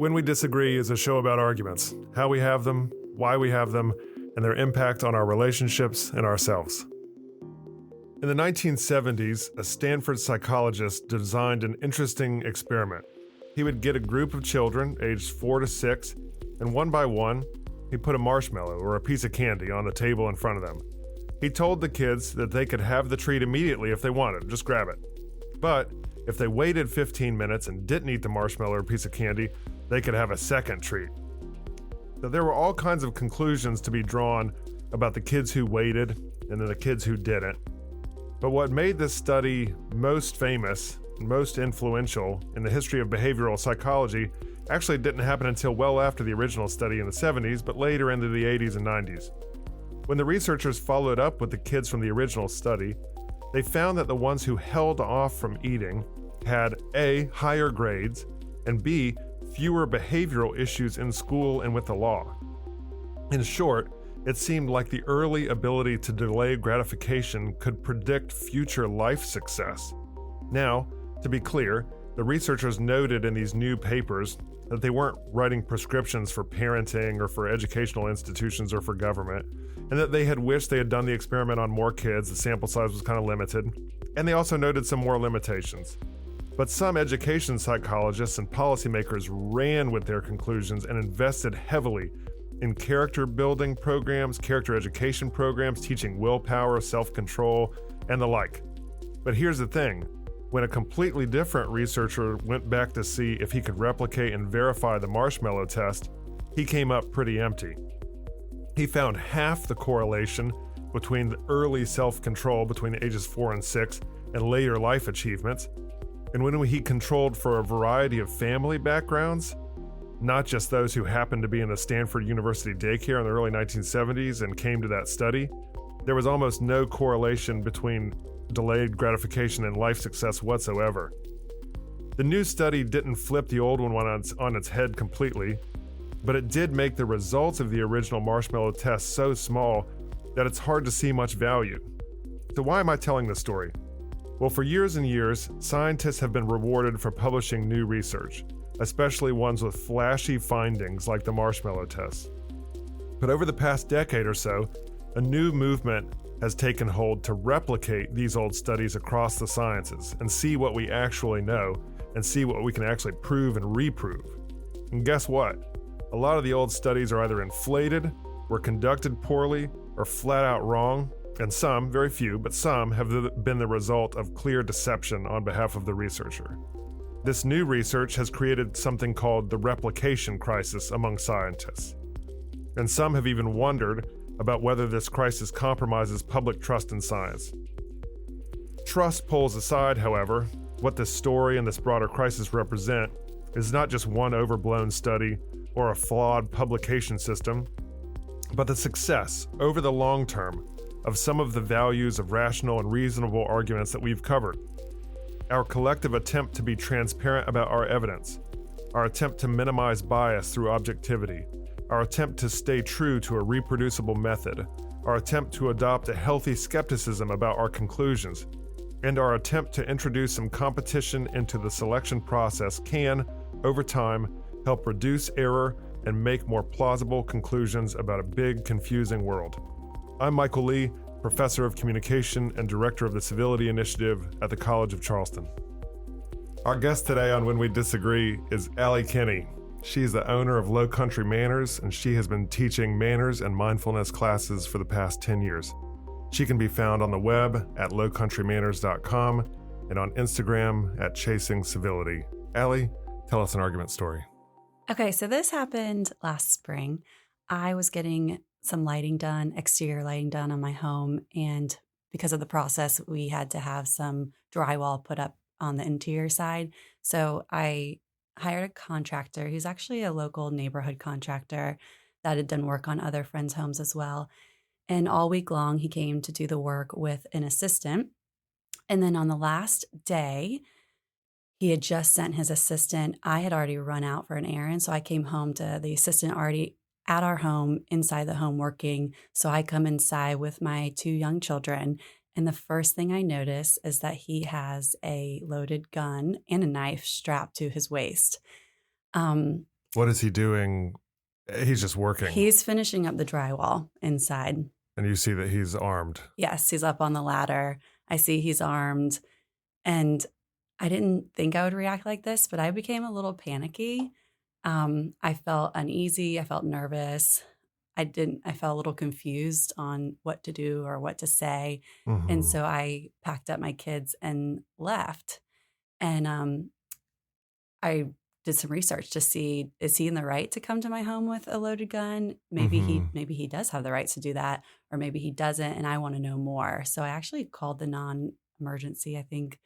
When We Disagree is a show about arguments, how we have them, why we have them, and their impact on our relationships and ourselves. In the 1970s, a Stanford psychologist designed an interesting experiment. He would get a group of children aged 4 to 6, and one by one, he put a marshmallow or a piece of candy on the table in front of them. He told the kids that they could have the treat immediately if they wanted, just grab it. But if they waited 15 minutes and didn't eat the marshmallow or piece of candy, they could have a second treat. So there were all kinds of conclusions to be drawn about the kids who waited and then the kids who didn't. But what made this study most famous, most influential in the history of behavioral psychology actually didn't happen until well after the original study in the 70s, but later into the 80s and 90s. When the researchers followed up with the kids from the original study, they found that the ones who held off from eating had A, higher grades, and B, fewer behavioral issues in school and with the law. In short, it seemed like the early ability to delay gratification could predict future life success. Now, to be clear, the researchers noted in these new papers that they weren't writing prescriptions for parenting or for educational institutions or for government, and that they had wished they had done the experiment on more kids. The sample size was kind of limited, and they also noted some more limitations. But some education psychologists and policymakers ran with their conclusions and invested heavily in character building programs, character education programs, teaching willpower, self-control, and the like. But here's the thing. When a completely different researcher went back to see if he could replicate and verify the marshmallow test, he came up pretty empty. He found half the correlation between the early self-control between ages 4 and 6 and later life achievements. And when he controlled for a variety of family backgrounds, not just those who happened to be in the Stanford University daycare in the early 1970s and came to that study, there was almost no correlation between delayed gratification and life success whatsoever. The new study didn't flip the old one on its head completely, but it did make the results of the original marshmallow test so small that it's hard to see much value. So why am I telling this story? Well, for years and years, scientists have been rewarded for publishing new research, especially ones with flashy findings like the marshmallow test. But over the past decade or so, a new movement has taken hold to replicate these old studies across the sciences and see what we actually know and see what we can actually prove and reprove. And guess what? A lot of the old studies are either inflated, were conducted poorly, or flat out wrong, and some, very few, but some have been the result of clear deception on behalf of the researcher. This new research has created something called the replication crisis among scientists. And some have even wondered about whether this crisis compromises public trust in science. Trust polls aside, however, what this story and this broader crisis represent is not just one overblown study or a flawed publication system, but the success, over the long term, of some of the values of rational and reasonable arguments that we've covered. Our collective attempt to be transparent about our evidence, our attempt to minimize bias through objectivity, our attempt to stay true to a reproducible method, our attempt to adopt a healthy skepticism about our conclusions, and our attempt to introduce some competition into the selection process can, over time, help reduce error and make more plausible conclusions about a big, confusing world. I'm Michael Lee, Professor of Communication and Director of the Civility Initiative at the College of Charleston. Our guest today on When We Disagree is Allie Kenney. She's the owner of Low Country Manners, and she has been teaching manners and mindfulness classes for the past 10 years. She can be found on the web at lowcountrymanners.com and on Instagram at Chasing Civility. Allie, tell us an argument story. Okay, so this happened last spring. I was getting some lighting done, exterior lighting done on my home, and because of the process, we had to have some drywall put up on the interior side. So I hired a contractor who's actually a local neighborhood contractor that had done work on other friends' homes as well. And all week long, he came to do the work with an assistant. And then on the last day, he had just sent his assistant. I had already run out for an errand, so I came home to the assistant already at our home, inside the home working. So I come inside with my 2 young children, and the first thing I notice is that he has a loaded gun and a knife strapped to his waist. What is he doing? He's just working. He's finishing up the drywall inside. And you see that he's armed. Yes, he's up on the ladder. I see he's armed. And I didn't think I would react like this, but I became a little panicky. I felt uneasy. I felt nervous. I felt a little confused on what to do or what to say. Mhm. And so I packed up my kids and left. And I did some research to see, is he in the right to come to my home with a loaded gun? Maybe he does have the right to do that, or maybe he doesn't, and I want to know more. So I actually called the non-emergency, I think,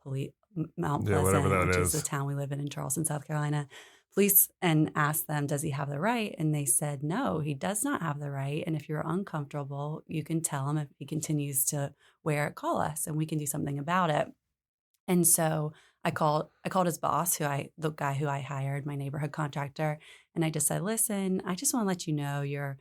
police, Mount Yeah, whatever Pleasant, that which is is. the town we live in Charleston, South Carolina, police, and asked them, does he have the right? And they said, no, he does not have the right. And if you're uncomfortable, you can tell him. If he continues to wear it, call us and we can do something about it. And so I called his boss, the guy who I hired, my neighborhood contractor, and I just said, listen, I just want to let you know your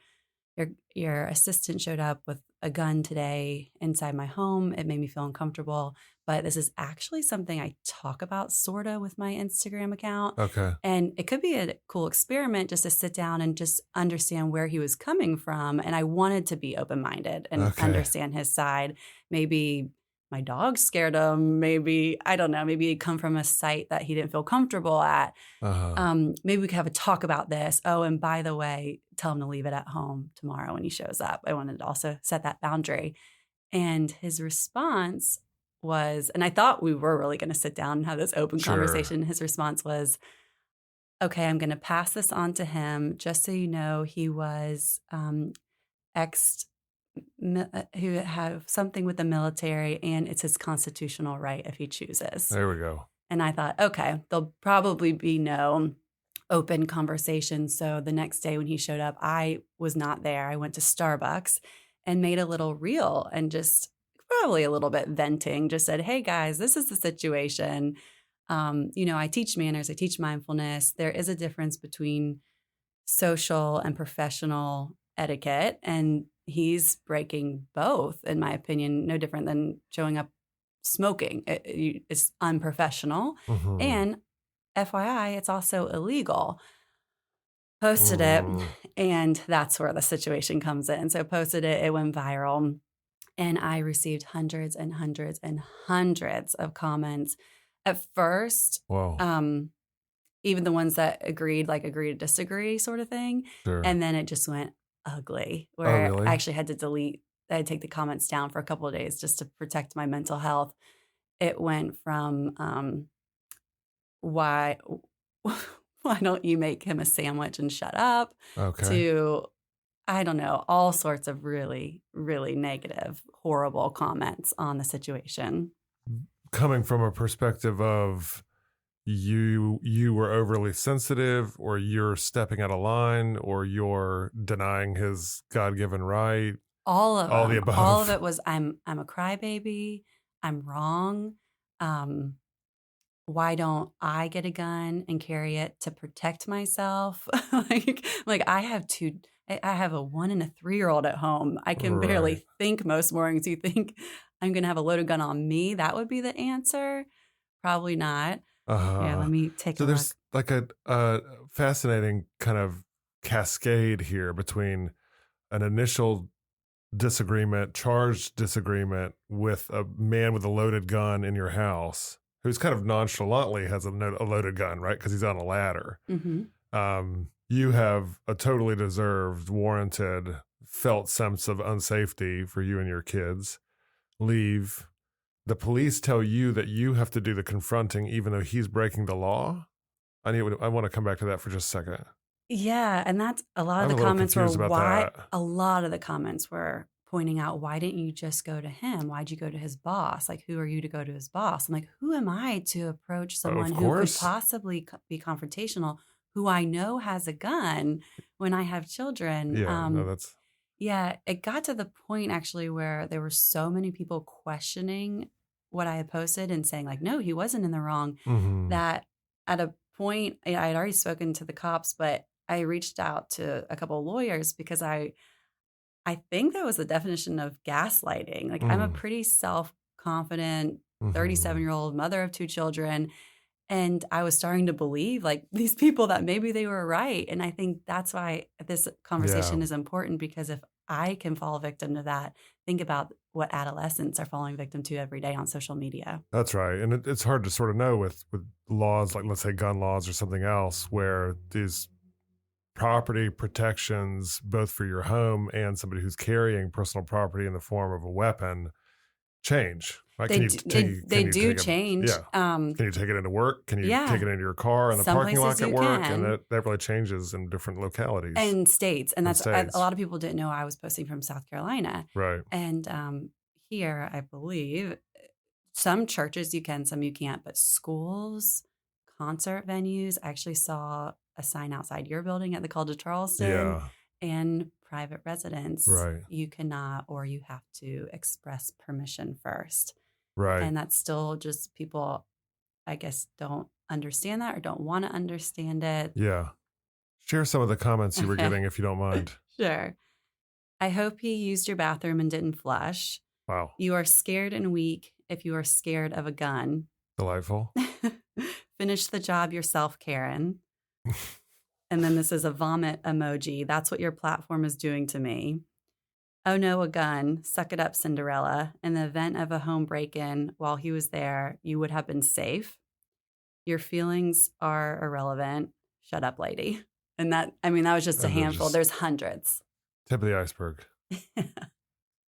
assistant showed up with a gun today inside my home. It made me feel uncomfortable, but this is actually something I talk about sort of with my Instagram account. Okay. And it could be a cool experiment just to sit down and just understand where he was coming from. And I wanted to be open-minded and understand his side. Maybe my dog scared him. Maybe, I don't know, maybe he'd come from a site that he didn't feel comfortable at. Maybe we could have a talk about this. Oh, and by the way, tell him to leave it at home tomorrow when he shows up. I wanted to also set that boundary. And his response was, and I thought we were really going to sit down and have this open conversation. His response was, okay, I'm going to pass this on to him. Just so you know, he was who have something with the military, and it's his constitutional right if he chooses. There we go. And I thought, okay, there'll probably be no open conversation. So the next day when he showed up, I was not there. I went to Starbucks and made a little reel and just probably a little bit venting, just said, hey guys, this is the situation. I teach manners, I teach mindfulness. There is a difference between social and professional etiquette, and he's breaking both, in my opinion, no different than showing up smoking. It's unprofessional. And FYI, it's also illegal. Posted it, and that's where the situation comes in. So posted it, it went viral, and I received hundreds and hundreds and hundreds of comments. At first, even the ones that agreed to disagree sort of thing. Sure. And then it just went ugly, where I actually had to delete. I had to take the comments down for a couple of days just to protect my mental health. It went from why don't you make him a sandwich and shut up, to, I don't know, all sorts of really, really negative, horrible comments on the situation. Coming from a perspective of you were overly sensitive, or you're stepping out of line, or you're denying his God-given right. All of the above. All of it was, I'm a crybaby. I'm wrong. Why don't I get a gun and carry it to protect myself? like I have a 1 and a 3-year-old at home. I can barely think most mornings. You think I'm going to have a loaded gun on me? That would be the answer? Probably not. Yeah, let me take a look. So there's like a fascinating kind of cascade here between an initial charged disagreement with a man with a loaded gun in your house, who's kind of nonchalantly has a loaded gun, right? Because he's on a ladder. You have a totally deserved, warranted, felt sense of unsafety for you and your kids. Leave. The police tell you that you have to do the confronting, even though he's breaking the law. I want to come back to that for just a second. Yeah, and that's a lot of the comments were why. A lot of the comments were pointing out, why didn't you just go to him? Why'd you go to his boss? Like, who are you to go to his boss? I'm like, who am I to approach someone who could possibly be confrontational, who I know has a gun when I have children? Yeah, it got to the point actually where there were so many people questioning what I had posted and saying like, no, he wasn't in the wrong, that at a point I had already spoken to the cops, but I reached out to a couple of lawyers because I think that was the definition of gaslighting. Like I'm a pretty self-confident 37-year-old mother of 2 children. And I was starting to believe like these people that maybe they were right. And I think that's why this conversation Yeah, is important, because if I can fall victim to that, think about what adolescents are falling victim to every day on social media. that's right. And it's hard to sort of know with laws like, let's say, gun laws or something else, where these property protections, both for your home and somebody who's carrying personal property in the form of a weapon, change. Right? They Can you do, take they can you do take it? change. Yeah. Can you take it into work? Can you Yeah, take it into your car in the some parking lot places at you work? And can. that really changes in different localities And states. And and that's a states. lot of people didn't know I was posting from South Carolina. Right. And here, I believe some churches you can, some you can't, but schools, concert venues. I actually saw a sign outside your building at the Call to Charleston, Yeah. and private residence. Right. You cannot, or you have to express permission first. Right. And that's still just people, I guess, don't understand that or don't want to understand it. Yeah. Share some of the comments you were getting if you don't mind. Sure. I hope he used your bathroom and didn't flush. Wow. You are scared and weak if you are scared of a gun. Delightful. Finish the job yourself, Karen. And then this is a vomit emoji. That's what your platform is doing to me. Oh no, a gun. Suck it up, Cinderella. In the event of a home break-in, while he was there, you would have been safe. Your feelings are irrelevant. Shut up, lady. And that was just a And they're handful. just There's hundreds. tip of the iceberg.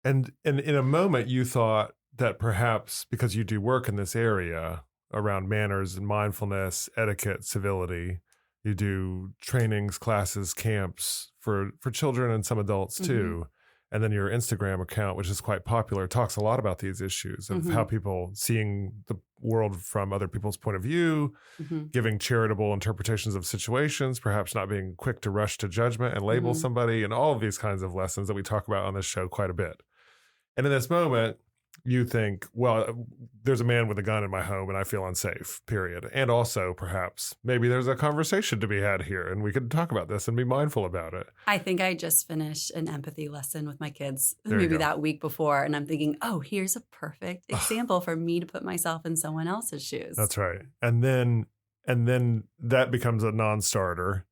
And in a moment, you thought that perhaps because you do work in this area around manners and mindfulness, etiquette, civility, you do trainings, classes, camps for children and some adults too. And then your Instagram account, which is quite popular, talks a lot about these issues of how people seeing the world from other people's point of view, giving charitable interpretations of situations, perhaps not being quick to rush to judgment and label somebody, and all of these kinds of lessons that we talk about on this show quite a bit. And in this moment, you think, well, there's a man with a gun in my home and I feel unsafe, period. And also, perhaps, maybe there's a conversation to be had here and we could talk about this and be mindful about it. I think I just finished an empathy lesson with my kids There you maybe go. that week before. And I'm thinking, oh, here's a perfect example for me to put myself in someone else's shoes. That's right. And then that becomes a non-starter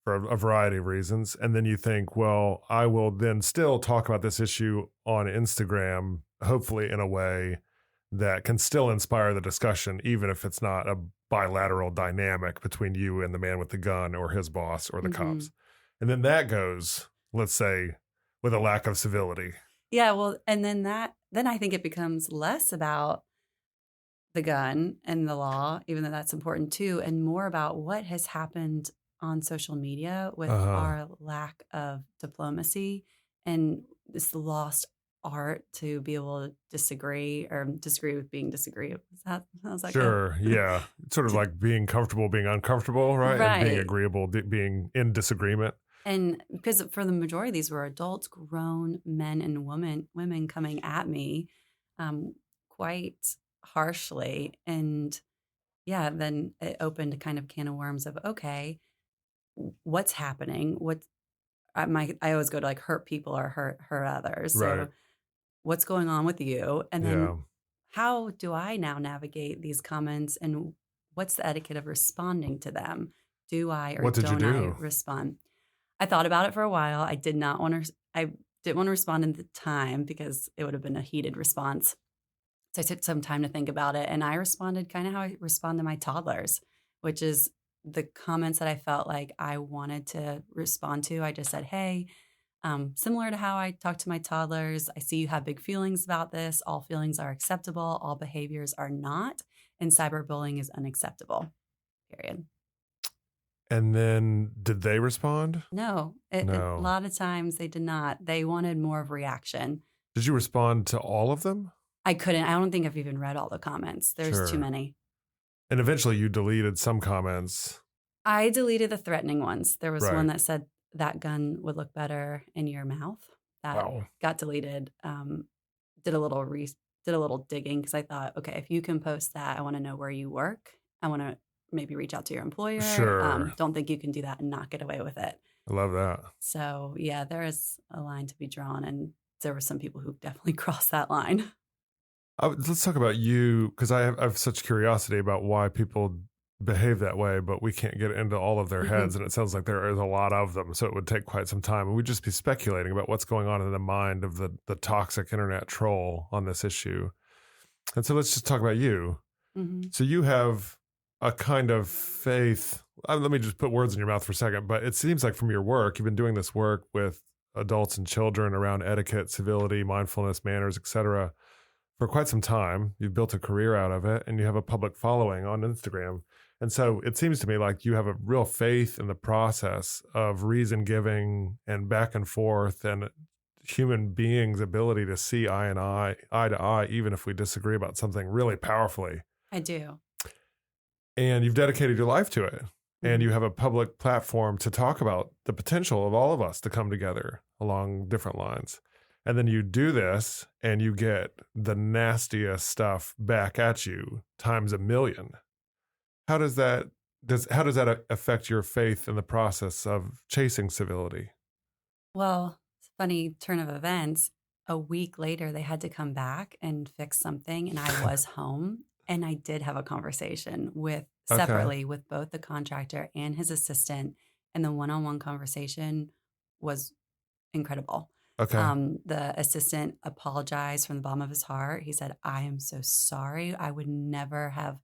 for a variety of reasons. And then you think, well, I will then still talk about this issue on Instagram, hopefully in a way that can still inspire the discussion, even if it's not a bilateral dynamic between you and the man with the gun or his boss or the cops. And then that goes, let's say, with a lack of civility. Yeah, well, and then I think it becomes less about the gun and the law, even though that's important too, and more about what has happened on social media with our lack of diplomacy and this lost art to be able to disagree with being disagreeable. How's that Sure. Yeah. It's sort of like being comfortable, being uncomfortable, right? And being Right. agreeable, being in disagreement. And because for the majority, these were adults, grown men and women coming at me quite harshly. And yeah, then it opened a kind of can of worms of, okay, what's happening? I always go to like hurt people or hurt others. So Right. what's going on with you? And then Yeah. how do I now navigate these comments, and what's the etiquette of responding to them? Do I or What did you don't I do? respond? I thought about it for a while. I didn't want to respond in the time because it would have been a heated response. So I took some time to think about it, and I responded kind of how I respond to my toddlers, which is the comments that I felt like I wanted to respond to. I just said, hey, similar to how I talk to my toddlers, I see you have big feelings about this. All feelings are acceptable. All behaviors are not. And cyberbullying is unacceptable, period. And then did they respond? No, a lot of times they did not. They wanted more of reaction. Did you respond to all of them? I couldn't. I don't think I've even read all the comments. There's Sure. too many. And eventually you deleted some comments. I deleted the threatening ones. There was Right. one that said that gun would look better in your mouth. That Wow. got deleted. Did a little digging because I thought, okay, if you can post that, I want to know where you work. I want to maybe reach out to your employer. Sure. Don't think you can do that and not get away with it. I love that. So yeah, there is a line to be drawn, and there were some people who definitely crossed that line. Let's talk about you, because I have such curiosity about why people behave that way, but we can't get into all of their Mm-hmm. heads. And it sounds like there is a lot of them. So it would take quite some time. And we'd just be speculating about what's going on in the mind of the toxic internet troll on this issue. And so let's just talk about you. Mm-hmm. So you have a kind of faith. Let me just put words in your mouth for a second. But it seems like from your work, you've been doing this work with adults and children around etiquette, civility, mindfulness, manners, etc. for quite some time. You've built a career out of it, and you have a public following on Instagram. And so it seems to me like you have a real faith in the process of reason giving and back and forth and human beings' ability to see eye to eye, even if we disagree about something really powerfully. I do. And you've dedicated your life to it. And Mhm. you have a public platform to talk about the potential of all of us to come together along different lines. And then you do this and you get the nastiest stuff back at you times a million. How does that affect your faith in the process of chasing civility? Well, it's a funny turn of events. A week later, they had to come back and fix something, and I was home. And I did have a conversation Okay. separately with both the contractor and his assistant. And the one-on-one conversation was incredible. Okay. The assistant apologized from the bottom of his heart. He said, "I am so sorry. I would never have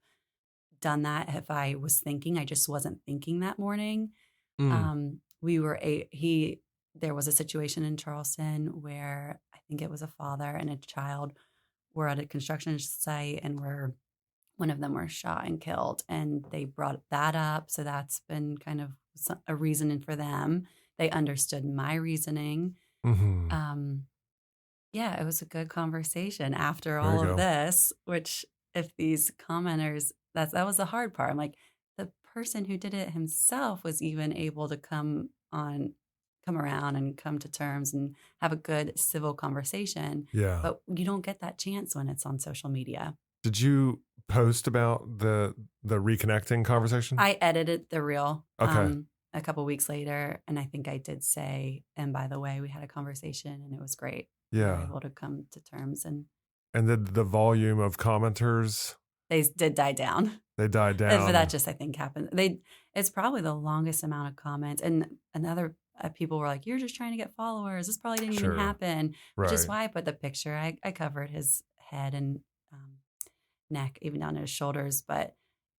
done that if I was thinking. I just wasn't thinking that morning." Mm. There was a situation in Charleston where I think it was a father and a child were at a construction site and one of them were shot and killed, and they brought that up. So that's been kind of a reasoning for them. They understood my reasoning. Hmm. Yeah, it was a good conversation after There all you of go. this, which if these commenters, that was the hard part. I'm like, the person who did it himself was even able to come around and come to terms and have a good civil conversation. Yeah. But you don't get that chance when it's on social media. Did you post about the reconnecting conversation? I edited the reel Okay. a couple weeks later, and I think I did say, and by the way, we had a conversation and it was great. We were Yeah. able to come to terms, and And the volume of commenters, they did die down. they died But down. that just, I think, happened. It's probably the longest amount of comments. And another people were like, "You're just trying to get followers. This probably didn't Sure. even happen." Which is Right. why I put the picture. I covered his head and neck, even down to his shoulders. But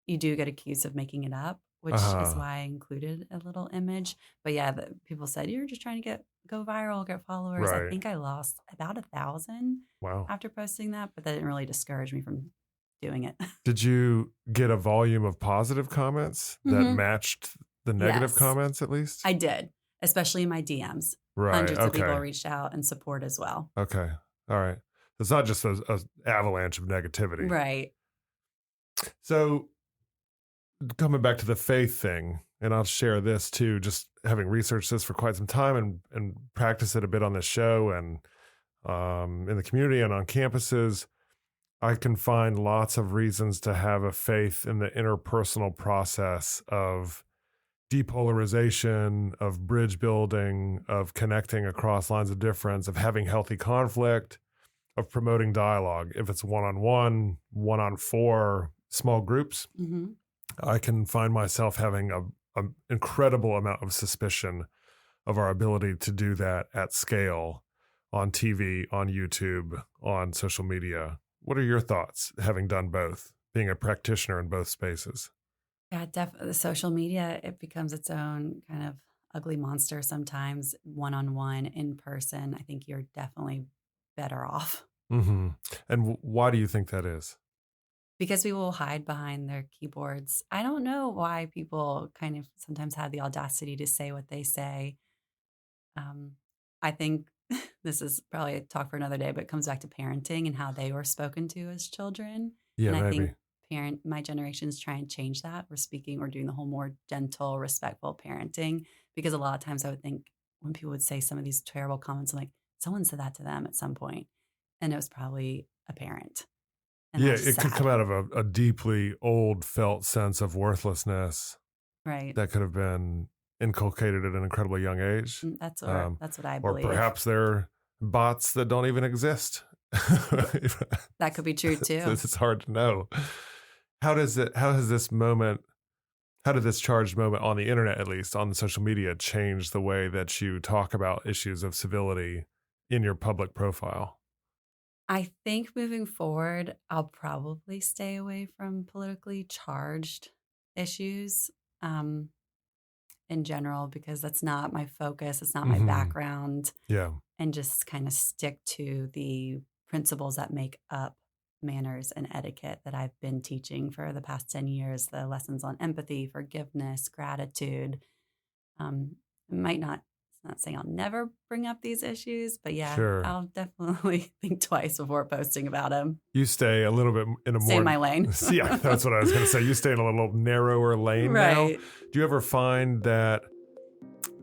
you do get accused of making it up, which is why I included a little image. But yeah, people said, "You're just trying to go viral, get followers." I Right. think I lost about 1,000 Wow. after posting that, but that didn't really discourage me from doing it. Did you get a volume of positive comments that Mhm. matched the negative Yes. comments at least? I did, especially in my DMs. Right. Hundreds of people Okay. reached out and support as well. Okay. All right. It's not just a avalanche of negativity. Right. So coming back to the faith thing, and I'll share this too, just having researched this for quite some time and practice it a bit on this show and in the community and on campuses, I can find lots of reasons to have a faith in the interpersonal process of depolarization, of bridge building, of connecting across lines of difference, of having healthy conflict, of promoting dialogue. If it's one-on-one, one-on-four, small groups, Hmm. I can find myself having an incredible amount of suspicion of our ability to do that at scale on TV, on YouTube, on social media. What are your thoughts, having done both, being a practitioner in both spaces? Yeah, definitely. Social media, it becomes its own kind of ugly monster sometimes, one-on-one, in person. I think you're definitely better off Mm-hmm. And why do you think that is? because people will hide behind their keyboards. I don't know why people kind of sometimes have the audacity to say what they say. I think this is probably a talk for another day, but it comes back to parenting and how they were spoken to as children. Yeah, And I maybe. think my generation's trying to change that. We're doing the whole more gentle, respectful parenting, because a lot of times I would think when people would say some of these terrible comments, I'm like, someone said that to them at some point, and it was probably a parent. And Yeah, that's it could sad. come out of a deeply old felt sense of worthlessness Right. that could have been inculcated at an incredibly young age. That's Um, what I Or believe. perhaps they're bots that don't even exist. That could be true too. It's hard to know. How has this moment How did this charged moment on the internet, at least on social media, change the way that you talk about issues of civility in your public profile? I think moving forward, I'll probably stay away from politically charged issues in general because that's not my focus. It's not my background. Yeah. And just kind of stick to the principles that make up manners and etiquette that I've been teaching for the past 10 years, the lessons on empathy, forgiveness, gratitude. It's not saying I'll never bring up these issues, but yeah, Sure. I'll definitely think twice before posting about them. You stay a little bit in a Stay more... in my lane. Yeah, that's what I was going to say. You stay in a little narrower lane now. Right. Do you ever find that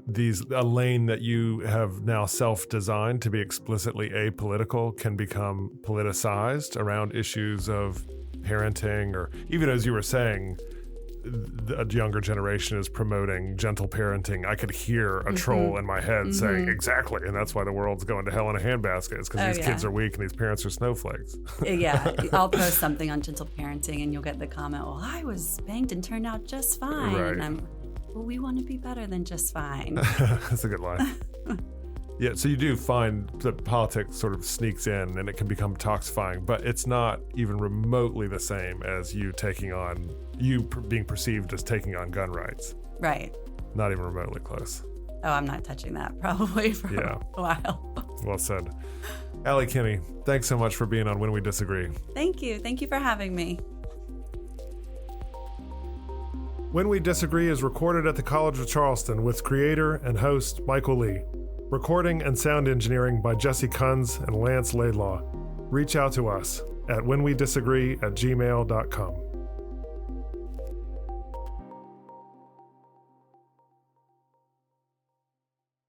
a lane that you have now self-designed to be explicitly apolitical can become politicized around issues of parenting, or even as you were saying, a younger generation is promoting gentle parenting? I could hear a troll in my head saying exactly, and that's why the world's going to hell in a handbasket. It's because these kids are weak and these parents are snowflakes. Yeah, I'll post something on gentle parenting and you'll get the comment, well, I was spanked and turned out just fine. Right. And I'm, well, we want to be better than just fine. That's a good line. Yeah, so you do find that politics sort of sneaks in and it can become toxifying, but it's not even remotely the same as you being perceived as taking on gun rights. Right. Not even remotely close. Oh, I'm not touching that probably for a while. Well said. Allie Kinney, thanks so much for being on When We Disagree. Thank you. Thank you for having me. When We Disagree is recorded at the College of Charleston with creator and host Michael Lee. Recording and sound engineering by Jesse Kunz and Lance Laidlaw. Reach out to us at whenwedisagree@gmail.com.